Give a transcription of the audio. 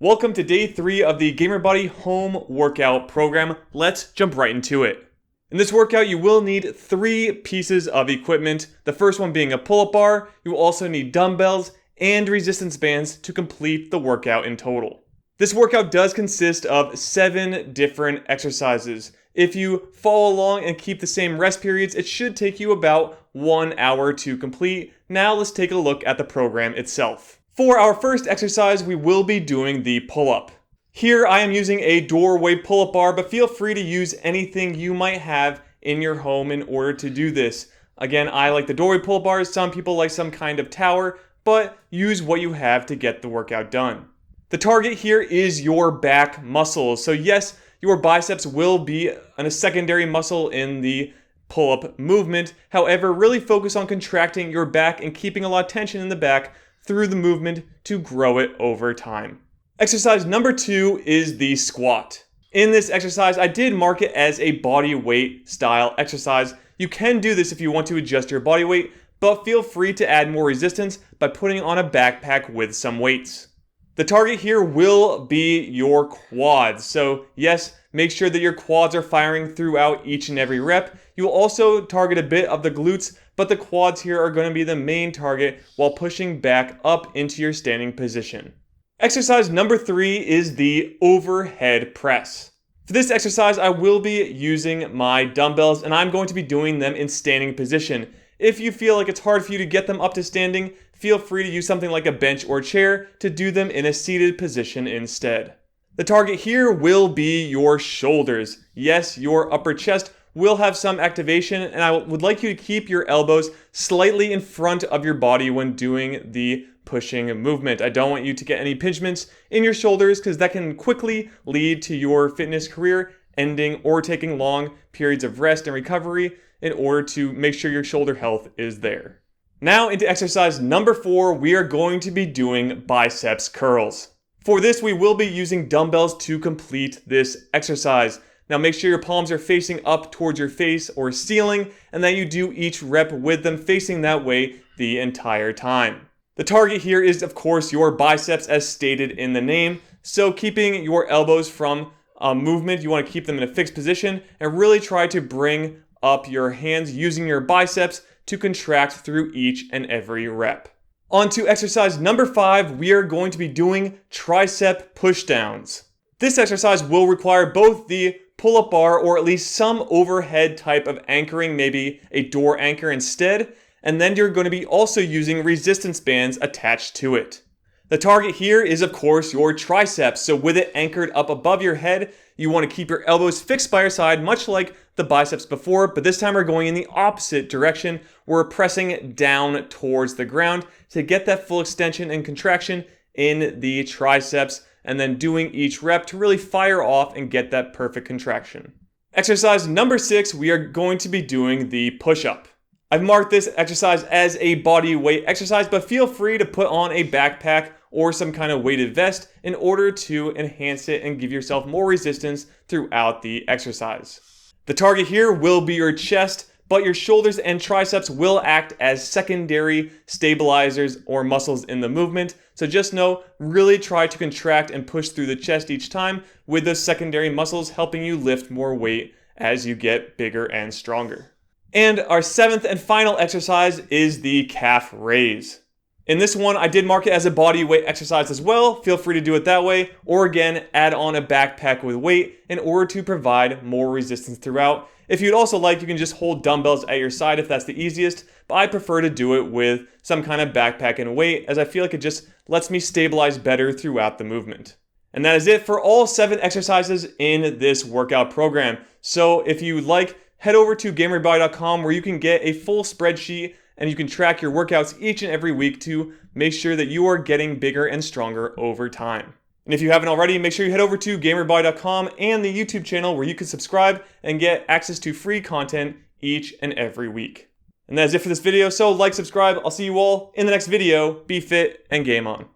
Welcome to day 3 of the GamerBody home workout program. Let's jump right into it. In this workout, you will need 3 pieces of equipment. The first one being a pull-up bar. You will also need dumbbells and resistance bands to complete the workout in total. This workout does consist of 7 different exercises. If you follow along and keep the same rest periods, it should take you about 1 hour to complete. Now let's take a look at the program itself. For our first exercise, we will be doing the pull-up. Here I am using a doorway pull-up bar, but feel free to use anything you might have in your home in order to do this. Again, I like the doorway pull-up bars. Some people like some kind of tower, but use what you have to get the workout done. The target here is your back muscles. So yes, your biceps will be a secondary muscle in the pull-up movement. However, really focus on contracting your back and keeping a lot of tension in the back through the movement to grow it over time. Exercise number 2 is the squat. In this exercise, I did mark it as a body weight style exercise. You can do this if you want to adjust your body weight, but feel free to add more resistance by putting on a backpack with some weights. The target here will be your quads. So yes, make sure that your quads are firing throughout each and every rep. You will also target a bit of the glutes, but the quads here are going to be the main target while pushing back up into your standing position. Exercise number 3 is the overhead press. For this exercise, I will be using my dumbbells and I'm going to be doing them in standing position. If you feel like it's hard for you to get them up to standing, feel free to use something like a bench or chair to do them in a seated position instead. The target here will be your shoulders. Yes, your upper chest will have some activation, and I would like you to keep your elbows slightly in front of your body when doing the pushing movement. I don't want you to get any impingements in your shoulders because that can quickly lead to your fitness career ending or taking long periods of rest and recovery in order to make sure your shoulder health is there. Now into exercise number 4, we are going to be doing biceps curls. For this, we will be using dumbbells to complete this exercise. Now make sure your palms are facing up towards your face or ceiling, and that you do each rep with them facing that way the entire time. The target here is, of course, your biceps as stated in the name. So keeping your elbows from movement, you want to keep them in a fixed position and really try to bring up your hands using your biceps to contract through each and every rep. On to exercise number 5, we are going to be doing Triceps Push-Downs. This exercise will require both the pull-up bar or at least some overhead type of anchoring, maybe a door anchor instead, and then you're going to be also using resistance bands attached to it. The target here is, of course, your triceps. So with it anchored up above your head, you want to keep your elbows fixed by your side, much like the biceps before, but this time we're going in the opposite direction. We're pressing down towards the ground to get that full extension and contraction in the triceps, and then doing each rep to really fire off and get that perfect contraction. Exercise number 6, we are going to be doing the push-up. I've marked this exercise as a body weight exercise, but feel free to put on a backpack or some kind of weighted vest in order to enhance it and give yourself more resistance throughout the exercise. The target here will be your chest, but your shoulders and triceps will act as secondary stabilizers or muscles in the movement. So just know, really try to contract and push through the chest each time with those secondary muscles helping you lift more weight as you get bigger and stronger. And our 7th and final exercise is the calf raise. In this one, I did mark it as a body weight exercise as well. Feel free to do it that way, or again, add on a backpack with weight in order to provide more resistance throughout. If you'd also like, you can just hold dumbbells at your side if that's the easiest, but I prefer to do it with some kind of backpack and weight as I feel like it just lets me stabilize better throughout the movement. And that is it for all 7 exercises in this workout program. So if you would like, head over to GamerBody.com where you can get a full spreadsheet and you can track your workouts each and every week to make sure that you are getting bigger and stronger over time. And if you haven't already, make sure you head over to GamerBody.com and the YouTube channel where you can subscribe and get access to free content each and every week. And that is it for this video, so like, subscribe. I'll see you all in the next video. Be fit and game on.